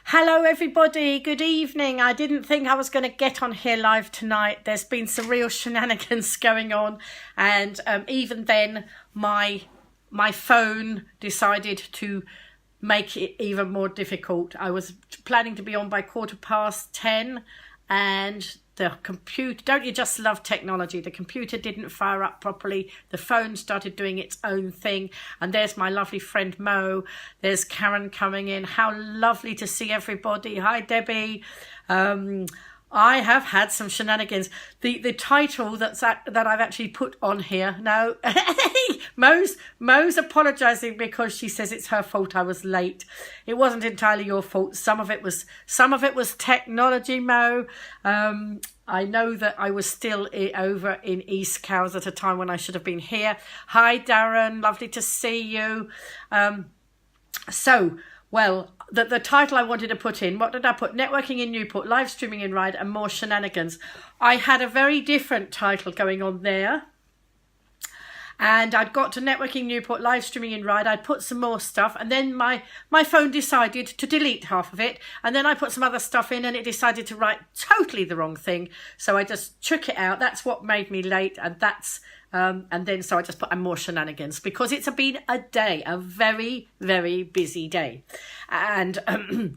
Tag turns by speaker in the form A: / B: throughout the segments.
A: Hello everybody, good evening. I didn't think I was going to get on here live tonight. There's been some real shenanigans going on, and even then my phone decided to make it even more difficult. I was planning to be on by 10:15 and the computer, don't you just love technology? The computer didn't fire up properly. The phone started doing its own thing. And there's my lovely friend Mo. There's Karen coming in. How lovely to see everybody. Hi, Debbie. I have had some shenanigans. The title that I've actually put on here. No, Mo's apologising because she says it's her fault I was late. It wasn't entirely your fault. Some of it was technology, Mo. I know that I was still over in East Cowes at a time when I should have been here. Hi, Darren. Lovely to see you. The title I wanted to put in, what did I put? Networking in Newport, live streaming in Ryde, and more shenanigans. I had a very different title going on there. And I'd got to networking Newport, live streaming in Ryde. I'd put some more stuff, and then my phone decided to delete half of it. And then I put some other stuff in, and it decided to write totally the wrong thing. So I just took it out. That's what made me late, and that's so I just put more shenanigans because it's been a day, a very, very busy day. And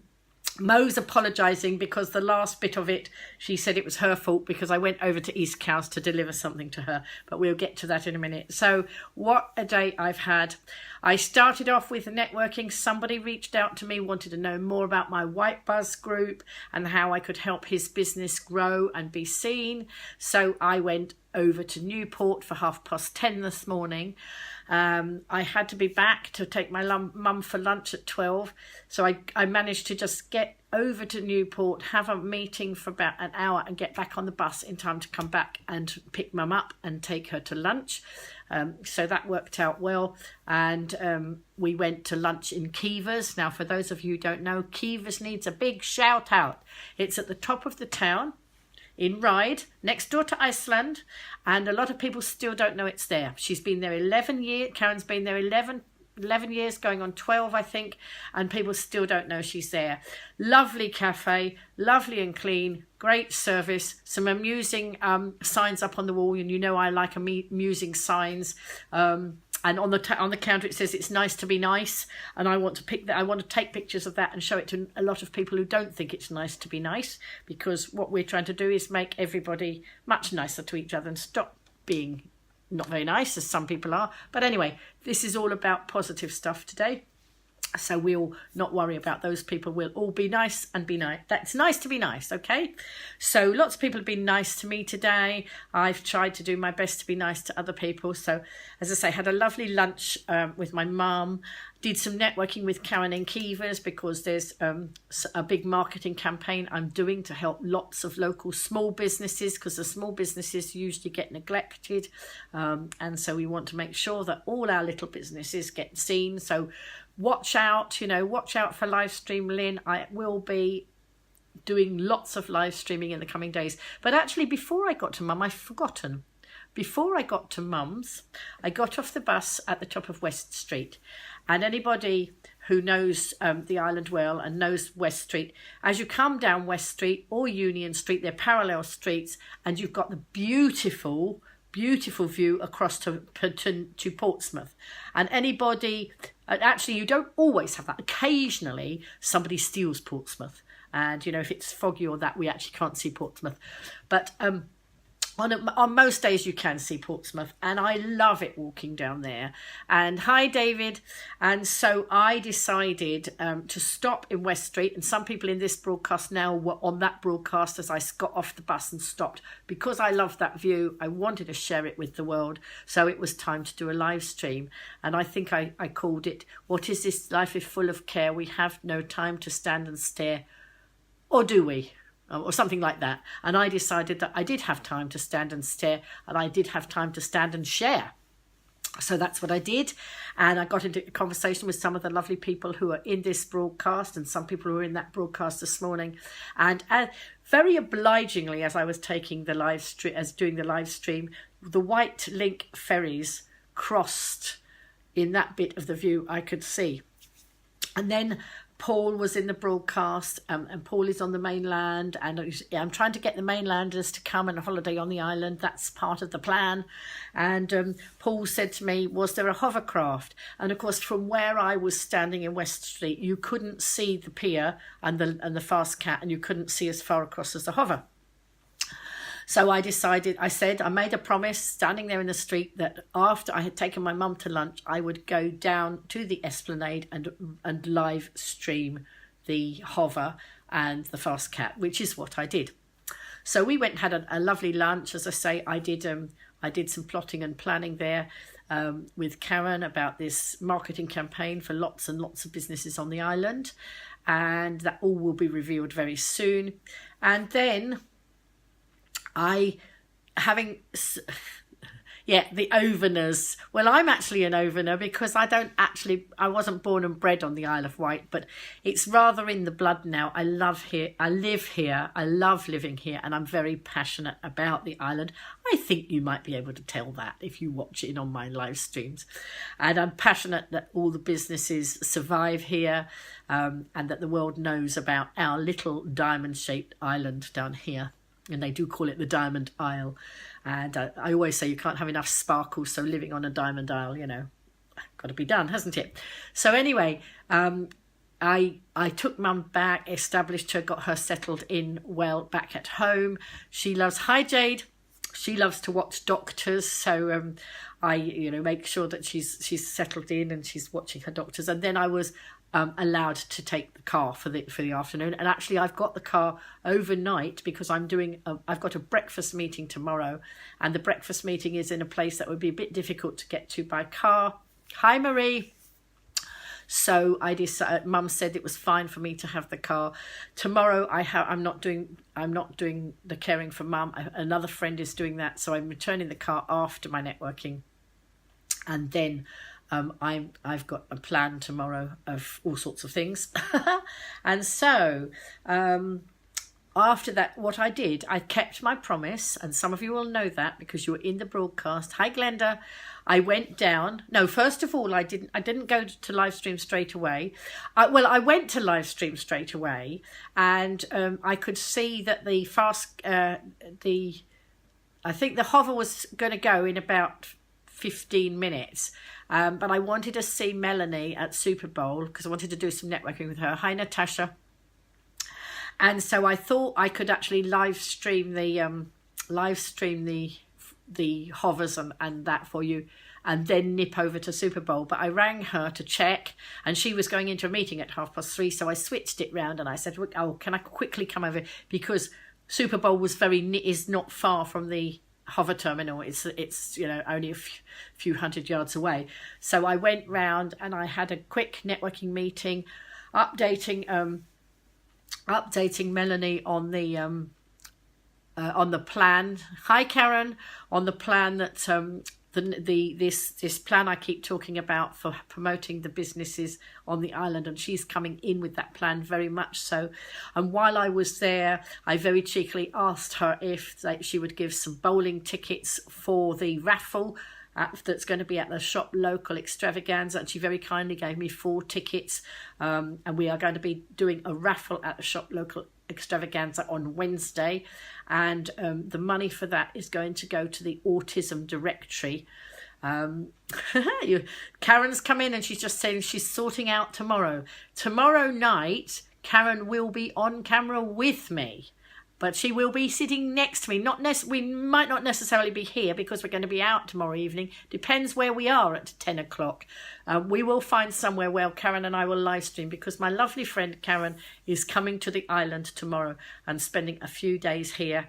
A: Mo's apologising because the last bit of it, she said it was her fault because I went over to East Cowes to deliver something to her. But we'll get to that in a minute. So what a day I've had. I started off with networking. Somebody reached out to me, wanted to know more about my White Buzz group and how I could help his business grow and be seen. So I went over to Newport for 10:30 this morning. I had to be back to take my mum for lunch at 12. So I managed to just get over to Newport, have a meeting for about an hour and get back on the bus in time to come back and pick mum up and take her to lunch. So that worked out well. And we went to lunch in Keevers. Now, for those of you who don't know, Keevers needs a big shout out. It's at the top of the town in Ryde, next door to Iceland, and a lot of people still don't know it's there. She's been there 11 years. Karen's been there 11 years, going on 12, I think, and people still don't know she's there. Lovely cafe, lovely and clean, great service, some amusing signs up on the wall, and you know I like amusing signs. And on the counter it says it's nice to be nice, and I want to take pictures of that and show it to a lot of people who don't think it's nice to be nice, because what we're trying to do is make everybody much nicer to each other and stop being not very nice, as some people are. But anyway, this is all about positive stuff today. So we'll not worry about those people. We'll all be nice and be nice. That's nice to be nice, okay? So lots of people have been nice to me today. I've tried to do my best to be nice to other people. So, as I say, had a lovely lunch with my mum. Did some networking with Karen in Keevers because there's a big marketing campaign I'm doing to help lots of local small businesses, because the small businesses usually get neglected. And so we want to make sure that all our little businesses get seen. So watch out for live stream Lynn. I will be doing lots of live streaming in the coming days. But actually, before I got to Mum, I've forgotten. Before I got to Mum's, I got off the bus at the top of West Street. And anybody who knows the island well and knows West Street, as you come down West Street or Union Street, they're parallel streets, and you've got the beautiful view across to Portsmouth. And anybody, actually you don't always have that. Occasionally somebody steals Portsmouth, and if it's foggy or that, we actually can't see Portsmouth. But on most days you can see Portsmouth, and I love it walking down there. And hi David. And so I decided to stop in West Street, and some people in this broadcast now were on that broadcast as I got off the bus and stopped, because I love that view. I wanted to share it with the world, so it was time to do a live stream. And I think I called it, "What is this? Life is full of care. We have no time to stand and stare. Or do we?" Or something like that. And I decided that I did have time to stand and stare, and I did have time to stand and share. So that's what I did. And I got into a conversation with some of the lovely people who are in this broadcast, and some people who were in that broadcast this morning. And very obligingly, as I was taking the doing the live stream, the White Link ferries crossed in that bit of the view I could see. And then Paul was in the broadcast, and Paul is on the mainland, and I'm trying to get the mainlanders to come and holiday on the island. That's part of the plan. And Paul said to me, was there a hovercraft? And of course, from where I was standing in West Street, you couldn't see the pier and the Fast Cat, and you couldn't see as far across as the hover. So I made a promise standing there in the street that after I had taken my mum to lunch, I would go down to the Esplanade and live stream the hover and the Fast Cat, which is what I did. So we went and had a lovely lunch. As I say, I did some plotting and planning there with Karen about this marketing campaign for lots and lots of businesses on the island, and that all will be revealed very soon. And then the Overners. Well, I'm actually an Overner because I wasn't born and bred on the Isle of Wight, but it's rather in the blood now. I live here, I love living here, and I'm very passionate about the island. I think you might be able to tell that if you watch it on my live streams. And I'm passionate that all the businesses survive here, and that the world knows about our little diamond-shaped island down here. And they do call it the Diamond Isle. And I always say you can't have enough sparkle, so living on a diamond isle, got to be done, hasn't it? So anyway, I took Mum back, established her, got her settled in well back at home. She loves, hi Jade, she loves to watch doctors. So I make sure that she's settled in and she's watching her doctors. And then I was allowed to take the car for the afternoon, and actually I've got the car overnight because I've got a breakfast meeting tomorrow, and the breakfast meeting is in a place that would be a bit difficult to get to by car. Hi Marie. So I decided, Mum said it was fine for me to have the car. Tomorrow I'm not doing the caring for Mum. Another friend is doing that, so I'm returning the car after my networking, and then I've got a plan tomorrow of all sorts of things. And so after that, what I did, I kept my promise, and some of you will know that because you were in the broadcast. Hi Glenda. I went down. No, first of all, I didn't go to live stream straight away. I went to live stream straight away, and I could see that I think the hover was going to go in about 15 minutes. But I wanted to see Melanie at Super Bowl because I wanted to do some networking with her. Hi, Natasha. And so I thought I could actually live stream the hovers and that for you, and then nip over to Super Bowl. But I rang her to check, and she was going into a meeting at 3:30. So I switched it round and I said, "Oh, can I quickly come over?" Because Super Bowl is not far from the hover terminal. It's only a few hundred yards away. So I went round and I had a quick networking meeting, updating Melanie on the plan. Hi Karen. On the plan that this plan I keep talking about for promoting the businesses on the island, and she's coming in with that plan very much so. And while I was there, I very cheekily asked her if she would give some bowling tickets for the raffle that's going to be at the Shop Local Extravaganza, and she very kindly gave me 4 tickets, and we are going to be doing a raffle at the Shop Local Extravaganza on Wednesday, and the money for that is going to go to the Autism Directory. Karen's come in and she's just saying she's sorting out tomorrow night. Karen will be on camera with me, but she will be sitting next to me. We might not necessarily be here because we're going to be out tomorrow evening. Depends where we are at 10 o'clock. We will find somewhere where Karen and I will live stream, because my lovely friend Karen is coming to the island tomorrow and spending a few days here,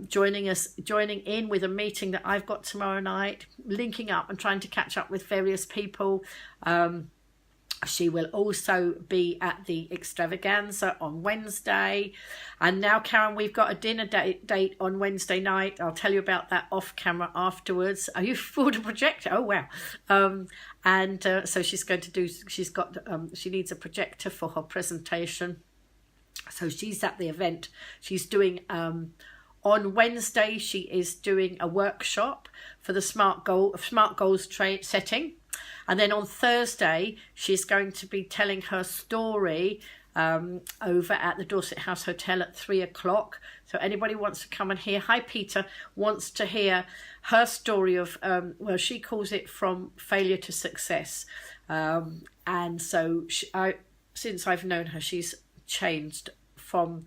A: joining in with a meeting that I've got tomorrow night, linking up and trying to catch up with various people. She will also be at the extravaganza on Wednesday. And now, Karen, we've got a dinner date on Wednesday night. I'll tell you about that off camera afterwards. Are you bought a projector? Oh, wow. So she's going to she needs a projector for her presentation. So she's at the event. She's doing, on Wednesday, she is doing a workshop for the Smart Goals setting. And then on Thursday, she's going to be telling her story over at the Dorset House Hotel at 3 o'clock. So anybody wants to come and hear, hi Peter, wants to hear her story of, well, she calls it from failure to success. And so since I've known her, she's changed from,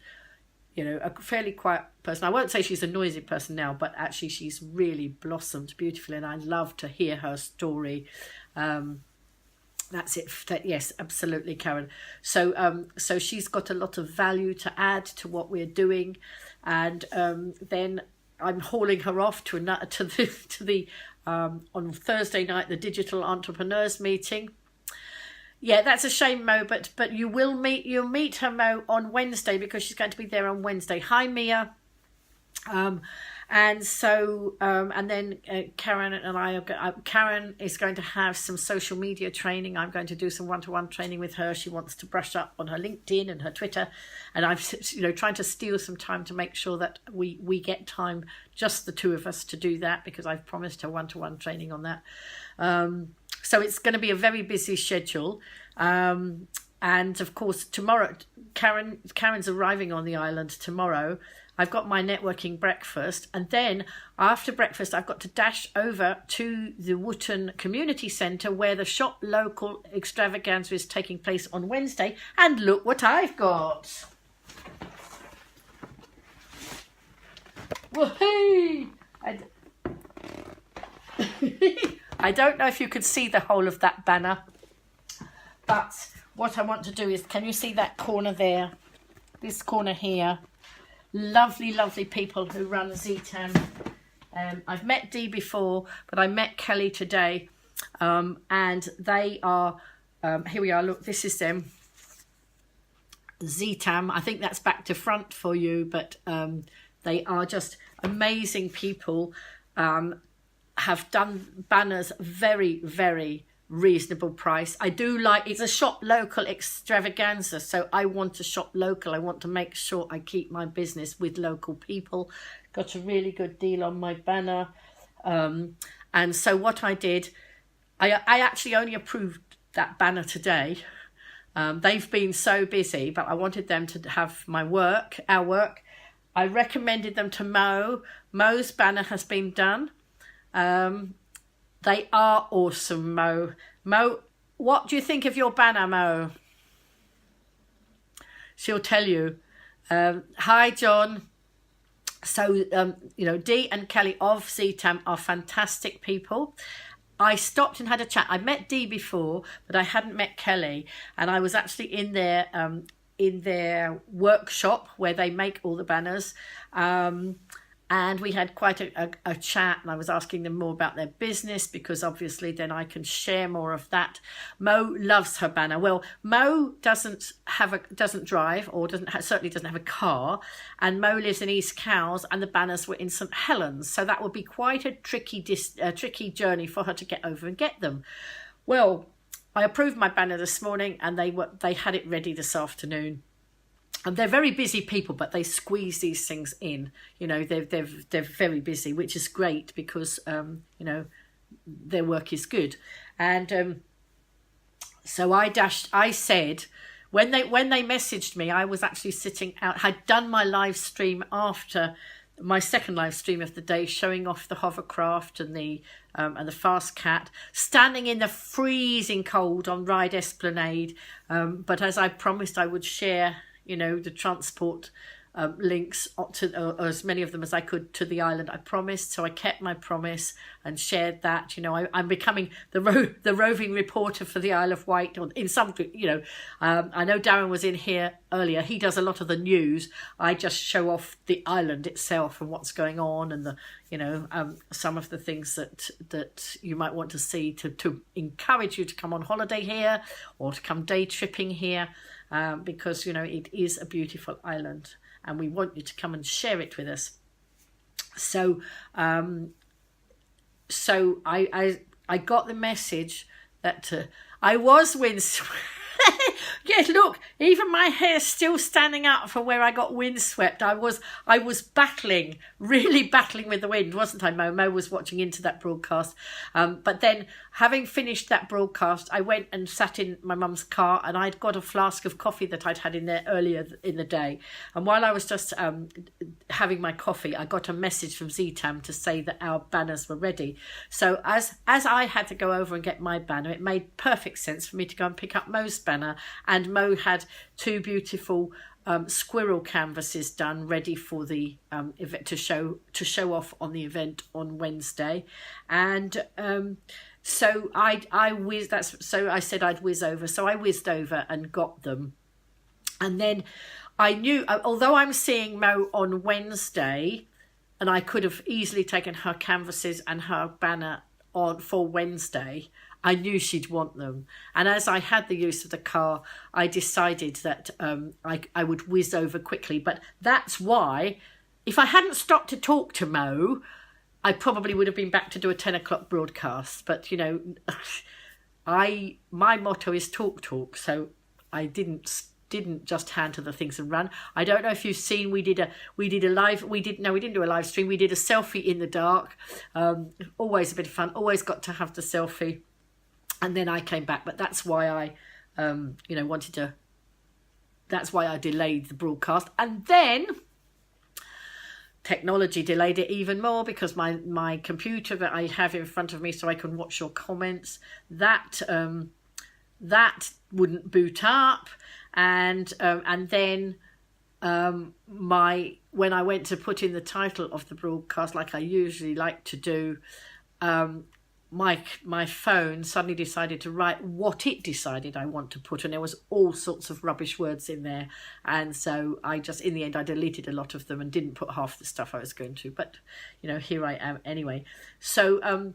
A: you know, a fairly quiet person. I won't say she's a noisy person now, but actually she's really blossomed beautifully, and I love to hear her story. That's it. Yes, absolutely, Karen. So so she's got a lot of value to add to what we're doing, and then I'm hauling her off to the on Thursday night, the Digital Entrepreneurs meeting. Yeah, that's a shame, Mo, but you'll meet her, Mo, on Wednesday, because she's going to be there on Wednesday. Hi, Mia. And so and then Karen and I Karen is going to have some social media training. I'm going to do some one-to-one training with her. She wants to brush up on her LinkedIn and her Twitter, and I'm, you know, trying to steal some time to make sure that we get time, just the two of us, to do that, because I've promised her one-to-one training on that. So it's going to be a very busy schedule. And of course, tomorrow, Karen's arriving on the island tomorrow. I've got my networking breakfast, and then after breakfast, I've got to dash over to the Wootton Community Centre, where the Shop Local extravaganza is taking place on Wednesday. And look what I've got. Woohoo! I don't know if you could see the whole of that banner, but what I want to do is, can you see that corner there? This corner here. Lovely, lovely people who run ZTAM. I've met Dee before, but I met Kelly today. And they are, here we are, look, this is them. ZTAM, I think that's back to front for you, but they are just amazing people. Have done banners very, very reasonable price. I do like, it's a shop local extravaganza, so I want to shop local. I want to make sure I keep my business with local people. Got a really good deal on my banner. And so what I did, I actually only approved that banner today. They've been so busy, but I wanted them to have our work. I recommended them to Mo. Mo's banner has been done. They are awesome, Mo. Mo, what do you think of your banner, Mo? She'll tell you. Hi, John. So, you know, Dee and Kelly of ZTAM are fantastic people. I stopped and had a chat. I met Dee before, but I hadn't met Kelly. And I was actually in their workshop where they make all the banners. And we had quite a chat, and I was asking them more about their business, because obviously then I can share more of that. Mo loves her banner. Well, Mo doesn't drive, or certainly doesn't have a car, and Mo lives in East Cowes, and the banners were in St Helens, so that would be quite a tricky journey for her to get over and get them. Well, I approved my banner this morning, and they had it ready this afternoon. And they're very busy people, but they squeeze these things in. You know, they're very busy, which is great, because you know, their work is good. And so I said, when they messaged me, I was actually sitting out. I'd done my live stream after my second live stream of the day, showing off the hovercraft and the fast cat, standing in the freezing cold on Ride Esplanade. But as I promised, I would share, you know, the transport links to as many of them as I could to the island. I promised, so I kept my promise and shared that. You know, I'm becoming the roving reporter for the Isle of Wight, or in some, you know, I know Darren was in here earlier. He does a lot of the news. I just show off the island itself and what's going on, and the, you know, some of the things that you might want to see to encourage you to come on holiday here or to come day tripping here, because, you know, it is a beautiful island, and we want you to come and share it with us. So, so I got the message that I was windswept. Yes, look, even my hair's still standing up from where I got windswept. I was really battling with the wind, wasn't I, Mo? Mo was watching into that broadcast. But then having finished that broadcast, I went and sat in my mum's car, and I'd got a flask of coffee that I'd had in there earlier in the day. And while I was just having my coffee, I got a message from ZTAM to say that our banners were ready. So as I had to go over and get my banner, it made perfect sense for me to go and pick up Mo's banner. And Mo had two beautiful squirrel canvases done, ready for the event to show off on the event on Wednesday. And so I said I'd whiz over. So I whizzed over and got them. And then I knew, although I'm seeing Mo on Wednesday, and I could have easily taken her canvases and her banner on for Wednesday, I knew she'd want them. And as I had the use of the car, I decided that I would whiz over quickly. But that's why, if I hadn't stopped to talk to Mo, I probably would have been back to do a 10 o'clock broadcast. But, you know, my motto is talk. So I didn't just hand to the things and run. I don't know if you've seen, we didn't do a live stream. We did a selfie in the dark. Always a bit of fun. Always got to have the selfie. And then I came back, but that's why I, that's why I delayed the broadcast. And then technology delayed it even more, because my computer that I have in front of me so I can watch your comments, that wouldn't boot up. And then when I went to put in the title of the broadcast, like I usually like to do, my phone suddenly decided to write what it decided I want to put, and there was all sorts of rubbish words in there. And so in the end, I deleted a lot of them and didn't put half the stuff I was going to. But, you know, here I am anyway. So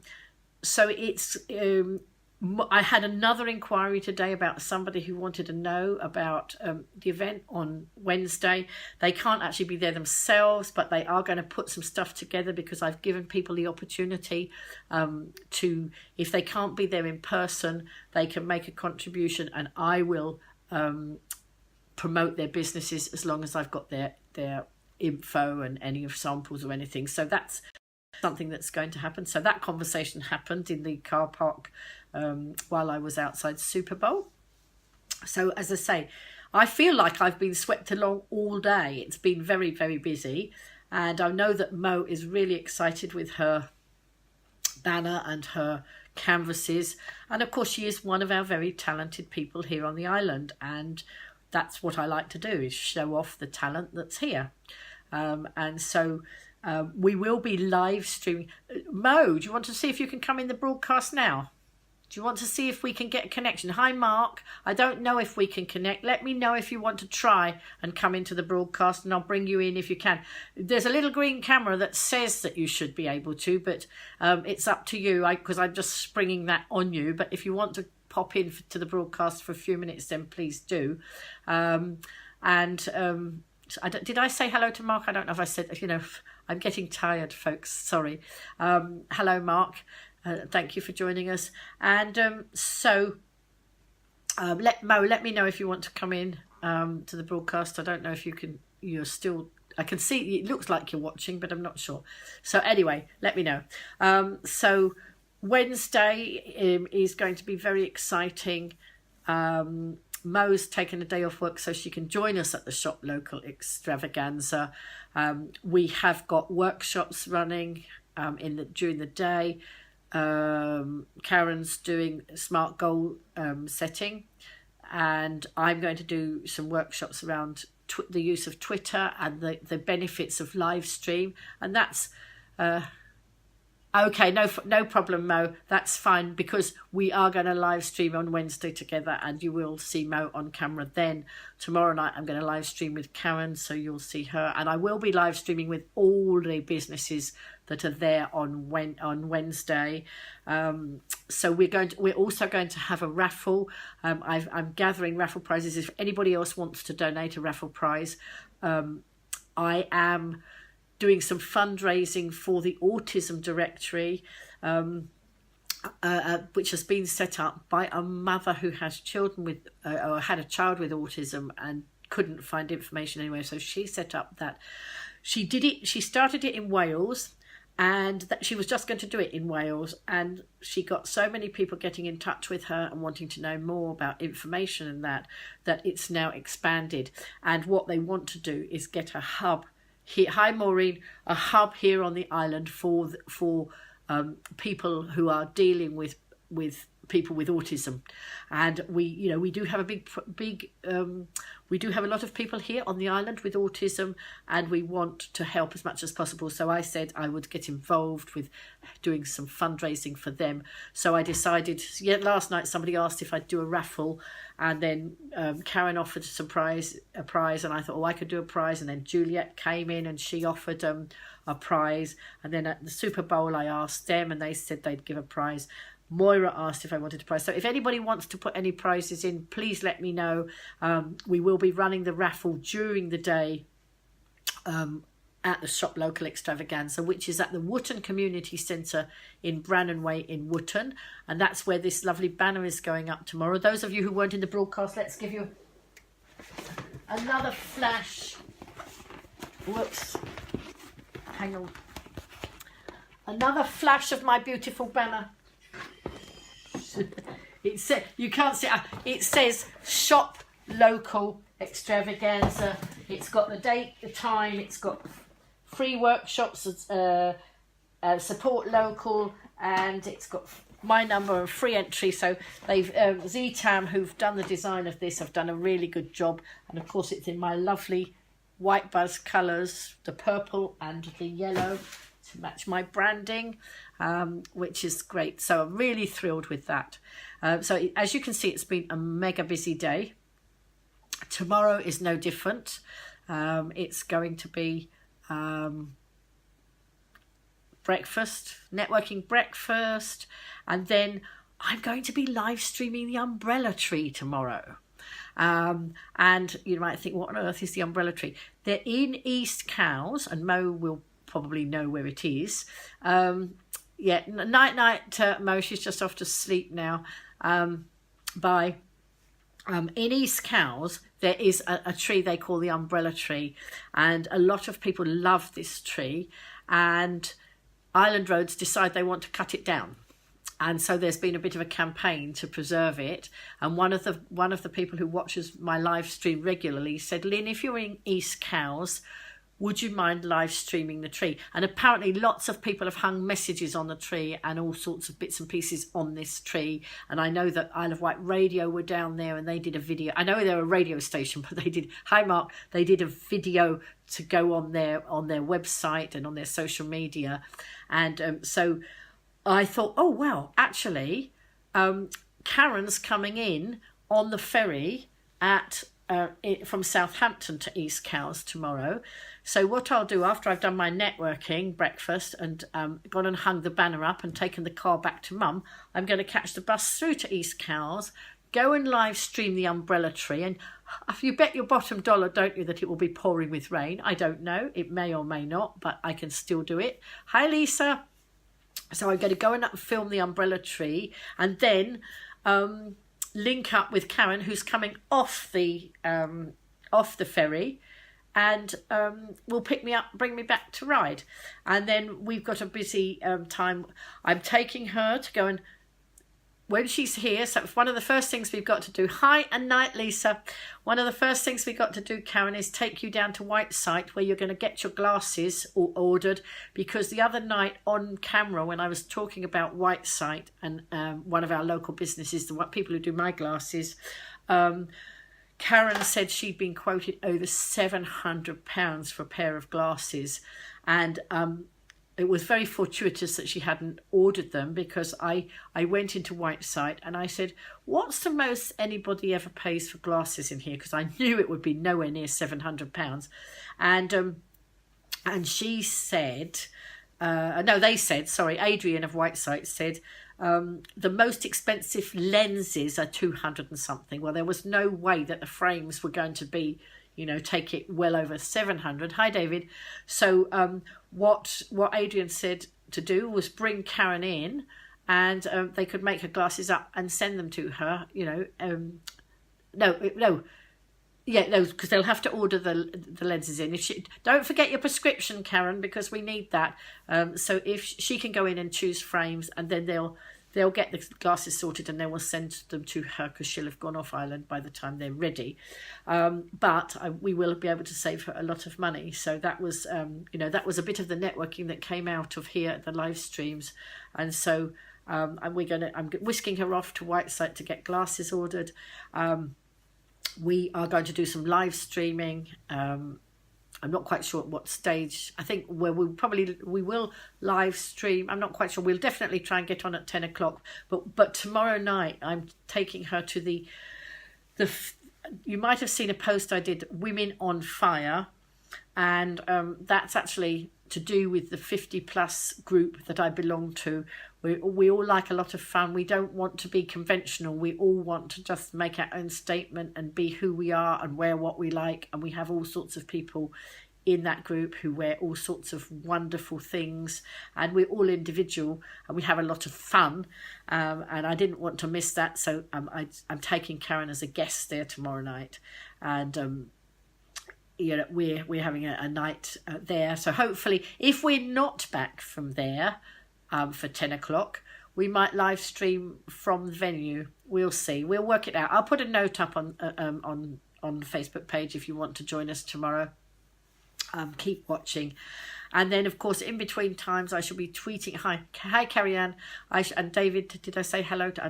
A: it's... I had another inquiry today about somebody who wanted to know about the event on Wednesday. They can't actually be there themselves, but they are going to put some stuff together, because I've given people the opportunity to, if they can't be there in person, they can make a contribution, and I will promote their businesses as long as I've got their info and any of samples or anything. So that's something that's going to happen. So that conversation happened in the car park while I was outside Super Bowl. So as I say, I feel like I've been swept along all day. It's been very, very busy. And I know that Mo is really excited with her banner and her canvases. And of course, she is one of our very talented people here on the island. And that's what I like to do, is show off the talent that's here. And so we will be live streaming. Mo, do you want to see if you can come in the broadcast now? Do you want to see if we can get a connection? Hi, Mark. I don't know if we can connect. Let me know if you want to try and come into the broadcast, and I'll bring you in if you can. There's a little green camera that says that you should be able to, but it's up to you, because I'm just springing that on you. But if you want to pop in to the broadcast for a few minutes, then please do. Did I say hello to Mark? I don't know if I said, I'm getting tired, folks. Sorry. Hello, Mark. Thank you for joining us. And let me know if you want to come in to the broadcast. I don't know if you can, I can see, it looks like you're watching, but I'm not sure. So anyway, let me know. So Wednesday is going to be very exciting. Mo's taken a day off work so she can join us at the Shop Local extravaganza. We have got workshops running during the day. Karen's doing smart goal setting, and I'm going to do some workshops around the use of Twitter and the benefits of live stream. And that's okay, no problem, Mo. That's fine, because we are going to live stream on Wednesday together, and you will see Mo on camera then. Tomorrow night I'm going to live stream with Karen, so you'll see her, and I will be live streaming with all the businesses that are there on Wednesday. So we're also going to have a raffle. I'm gathering raffle prizes. If anybody else wants to donate a raffle prize, I am doing some fundraising for the autism directory, which has been set up by a mother who has children with, or had a child with autism and couldn't find information anywhere. So she set up that. She started it in Wales, and that she was just going to do it in Wales, and she got so many people getting in touch with her and wanting to know more about information and that it's now expanded. And what they want to do is get a hub here. Hi Maureen, a hub here on the island for people who are dealing with people with autism. And we do have we do have a lot of people here on the island with autism, and we want to help as much as possible. So I said I would get involved with doing some fundraising for them. So I decided, last night somebody asked if I'd do a raffle, and then Karen offered a prize, and I thought, I could do a prize. And then Juliet came in and she offered a prize. And then at the Super Bowl I asked them and they said they'd give a prize. Moira asked if I wanted a prize. So if anybody wants to put any prizes in, please let me know. We will be running the raffle during the day at the Shop Local Extravaganza, which is at the Wootton Community Centre in Brannan Way in Wootton. And that's where this lovely banner is going up tomorrow. Those of you who weren't in the broadcast, let's give you another flash. Whoops. Hang on. Another flash of my beautiful banner. You can't see it says Shop Local Extravaganza. It's got the date, the time, it's got free workshops, support local, and it's got my number and free entry. So they've ZTAM, who've done the design of this, have done a really good job. And of course it's in my lovely white buzz colours, the purple and the yellow, to match my branding, which is great. So I'm really thrilled with that. So as you can see, it's been a mega busy day. Tomorrow is no different. It's going to be breakfast, networking breakfast, and then I'm going to be live streaming the umbrella tree tomorrow. And you might think, what on earth is the umbrella tree? They're in East Cowes, and Mo will probably know where it is. Night, Mo, she's just off to sleep now. Bye. In East Cowes, there is a tree they call the umbrella tree, and a lot of people love this tree, and Island Roads decide they want to cut it down. And so there's been a bit of a campaign to preserve it. And one of the people who watches my live stream regularly said, Lynn, if you're in East Cowes, would you mind live streaming the tree? And apparently lots of people have hung messages on the tree and all sorts of bits and pieces on this tree. And I know that Isle of Wight Radio were down there and they did a video. I know they're a radio station, but they did, hi Mark, they did a video to go on their website and on their social media. And so I thought, oh, wow, actually, Karen's coming in on the ferry from Southampton to East Cowes tomorrow. So what I'll do after I've done my networking breakfast and gone and hung the banner up and taken the car back to Mum, I'm going to catch the bus through to East Cowes, go and live stream the umbrella tree. And if you bet your bottom dollar, don't you, that it will be pouring with rain? I don't know. It may or may not, but I can still do it. Hi, Lisa. So I'm going to go and film the umbrella tree and then link up with Karen, who's coming off the ferry, and will pick me up, bring me back to Ryde. And then we've got a busy time. I'm taking her to go and, when she's here, so one of the first things we've got to do, hi and night Lisa, one of the first things we've got to do, Karen, is take you down to Whiteside where you're going to get your glasses ordered, because the other night on camera when I was talking about Whiteside and one of our local businesses, the people who do my glasses, Karen said she'd been quoted over £700 for a pair of glasses, and it was very fortuitous that she hadn't ordered them, because I went into Whiteside and I said, what's the most anybody ever pays for glasses in here? Because I knew it would be nowhere near £700. And she said, Adrian of Whiteside said, the most expensive lenses are 200 and something. Well, there was no way that the frames were going to be, take it well over 700. Hi, David. So what Adrian said to do was bring Karen in, and they could make her glasses up and send them to her. Yeah, no, because they'll have to order the lenses in. Don't forget your prescription, Karen, because we need that. So if she can go in and choose frames, and then they'll get the glasses sorted, and they will send them to her because she'll have gone off island by the time they're ready. But we will be able to save her a lot of money. So that was, that was a bit of the networking that came out of here at the live streams, and so I'm whisking her off to Whiteside to get glasses ordered. We are going to do some live streaming. I'm not quite sure at what stage. I think where we will live stream. I'm not quite sure. We'll definitely try and get on at 10 o'clock. But tomorrow night I'm taking her to the you might have seen a post I did, Women on Fire, and that's actually to do with the 50 plus group that I belong to. We all like a lot of fun. We don't want to be conventional. We all want to just make our own statement and be who we are and wear what we like. And we have all sorts of people in that group who wear all sorts of wonderful things, and we're all individual and we have a lot of fun. And I didn't want to miss that, so I'm taking Karen as a guest there tomorrow night, and we're having a night there. So hopefully, if we're not back from there for 10 o'clock, we might live stream from the venue. We'll see. We'll work it out. I'll put a note up on the Facebook page if you want to join us tomorrow. Keep watching. And then, of course, in between times, I shall be tweeting. Hi, Carrie Ann. And David, did I say hello to?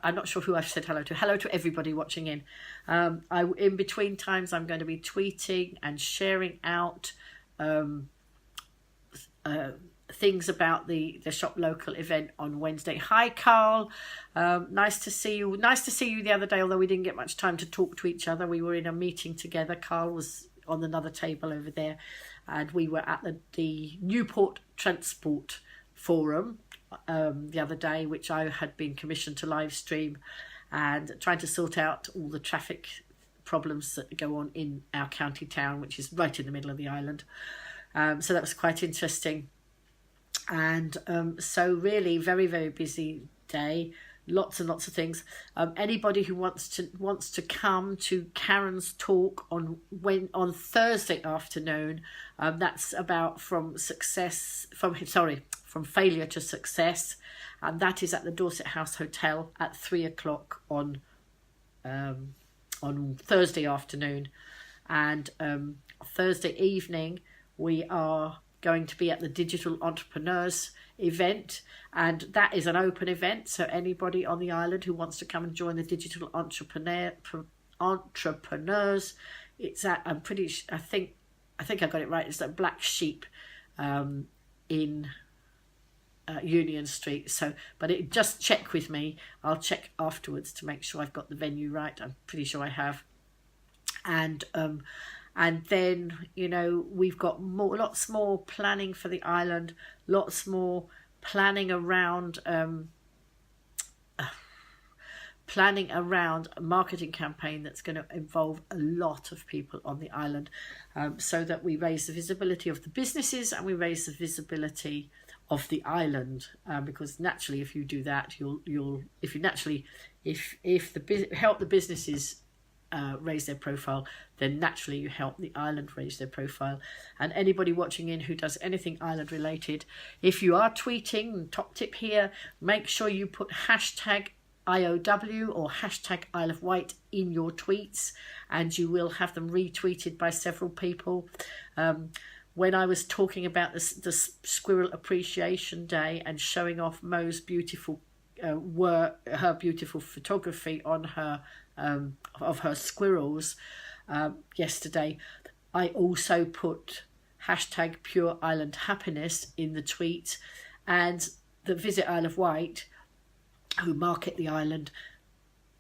A: I'm not sure who I've said hello to. Hello to everybody watching in. In between times, I'm going to be tweeting and sharing out things about the Shop Local event on Wednesday. Hi, Carl. Nice to see you. Nice to see you the other day, although we didn't get much time to talk to each other. We were in a meeting together. Carl was on another table over there, and we were at the Newport Transport Forum the other day, which I had been commissioned to live stream, and trying to sort out all the traffic problems that go on in our county town, which is right in the middle of the island. So that was quite interesting. And so really very, very busy day. Lots and lots of things. Anybody who wants to come to Karen's talk on Thursday afternoon, that's about from failure to success, and that is at the Dorset House Hotel at 3 o'clock on Thursday afternoon. And Thursday evening we are going to be at the Digital Entrepreneurs event, and that is an open event, so anybody on the island who wants to come and join the Digital Entrepreneurs, it's at I think I got it right, it's at Black Sheep in Union Street. So but just check with me, I'll check afterwards to make sure I've got the venue right. I'm pretty sure I have. And then, we've got lots more planning for the island, lots more planning around a marketing campaign that's going to involve a lot of people on the island, so that we raise the visibility of the businesses and we raise the visibility of the island, because naturally, if you do that, help the businesses raise their profile, then naturally you help the island raise their profile. And anybody watching in who does anything island related, if you are tweeting, top tip here, make sure you put hashtag IOW or hashtag Isle of Wight in your tweets, and you will have them retweeted by several people. When I was talking about the Squirrel Appreciation Day and showing off Mo's beautiful work, her beautiful photography on her of her squirrels yesterday, I also put hashtag Pure Island Happiness in the tweet, and the Visit Isle of Wight, who market the island,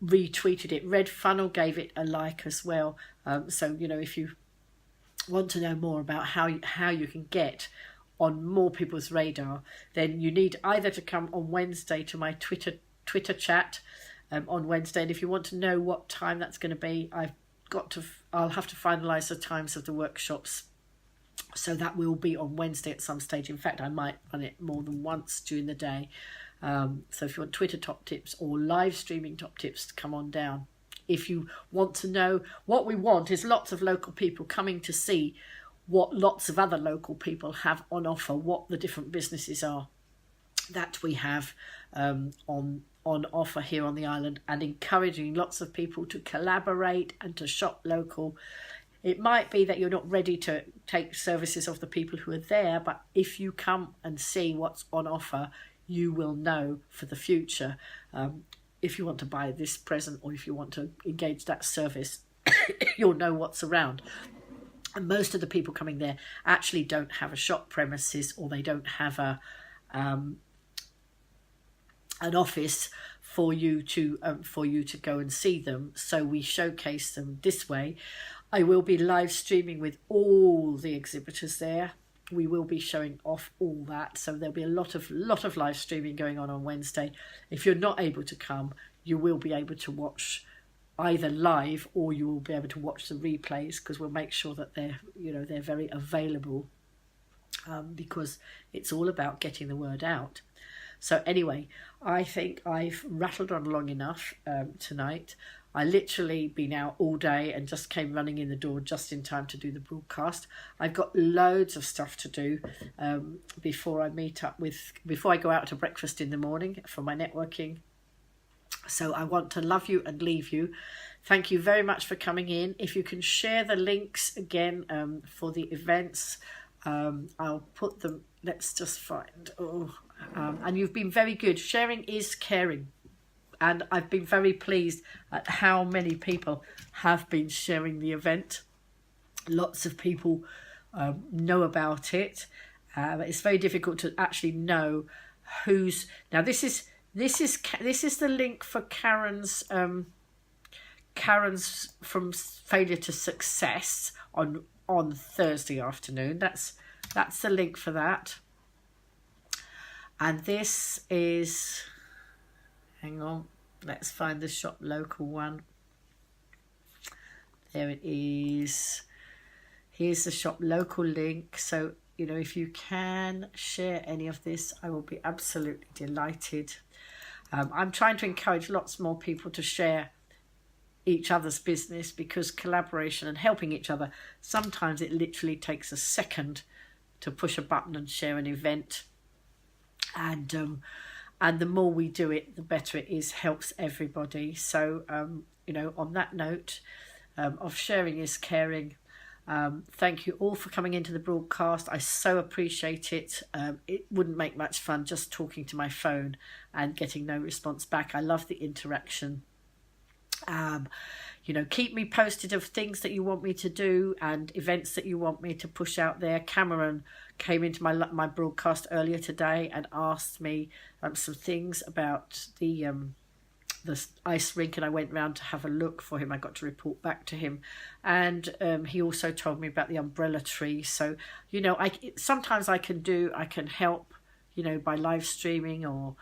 A: retweeted it. Red Funnel gave it a like as well. So if you want to know more about how you can get on more people's radar, then you need either to come on Wednesday to my Twitter chat on Wednesday, and if you want to know what time that's going to be, I'll have to finalise the times of the workshops, so that will be on Wednesday at some stage. In fact, I might run it more than once during the day. So if you want Twitter top tips or live streaming top tips, come on down. if you want to know. What we want is lots of local people coming to see what lots of other local people have on offer, what the different businesses are that we have on offer here on the island, and encouraging lots of people to collaborate and to shop local. It might be that you're not ready to take services of the people who are there, but if you come and see what's on offer, you will know for the future if you want to buy this present or if you want to engage that service, you'll know what's around. And most of the people coming there actually don't have a shop premises, or they don't have an office for you to go and see them. So we showcase them this way. I will be live streaming with all the exhibitors there. We will be showing off all that. So there'll be a lot of live streaming going on Wednesday. If you're not able to come, you will be able to watch either live, or you will be able to watch the replays, because we'll make sure that they're very available, because it's all about getting the word out. So anyway, I think I've rattled on long enough tonight. I literally been out all day and just came running in the door just in time to do the broadcast. I've got loads of stuff to do before I go out to breakfast in the morning for my networking. So I want to love you and leave you. Thank you very much for coming in. If you can share the links again for the events, I'll put them. Let's just find. And you've been very good. Sharing is caring. And I've been very pleased at how many people have been sharing the event. Lots of people know about it. It's very difficult to actually know who's. Now this is the link for Karen's from failure to success on Thursday afternoon. That's the link for that. And this is. Hang on. Let's find the shop local one. There it is. Here's the shop local link. So, if you can share any of this, I will be absolutely delighted. I'm trying to encourage lots more people to share each other's business, because collaboration and helping each other, sometimes it literally takes a second to push a button and share an event. And the more we do it, the better it is, helps everybody. So, on that note of sharing is caring, thank you all for coming into the broadcast. I so appreciate it. It wouldn't make much fun just talking to my phone and getting no response back. I love the interaction. Keep me posted of things that you want me to do and events that you want me to push out there. Cameron came into my broadcast earlier today and asked me some things about the ice rink, and I went round to have a look for him. I got to report back to him, and he also told me about the umbrella tree. So sometimes I can help by live streaming or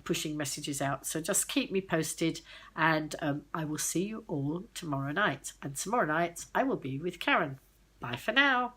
A: pushing messages out. So just keep me posted, and I will see you all tomorrow night. And tomorrow night I will be with Karen. Bye for now.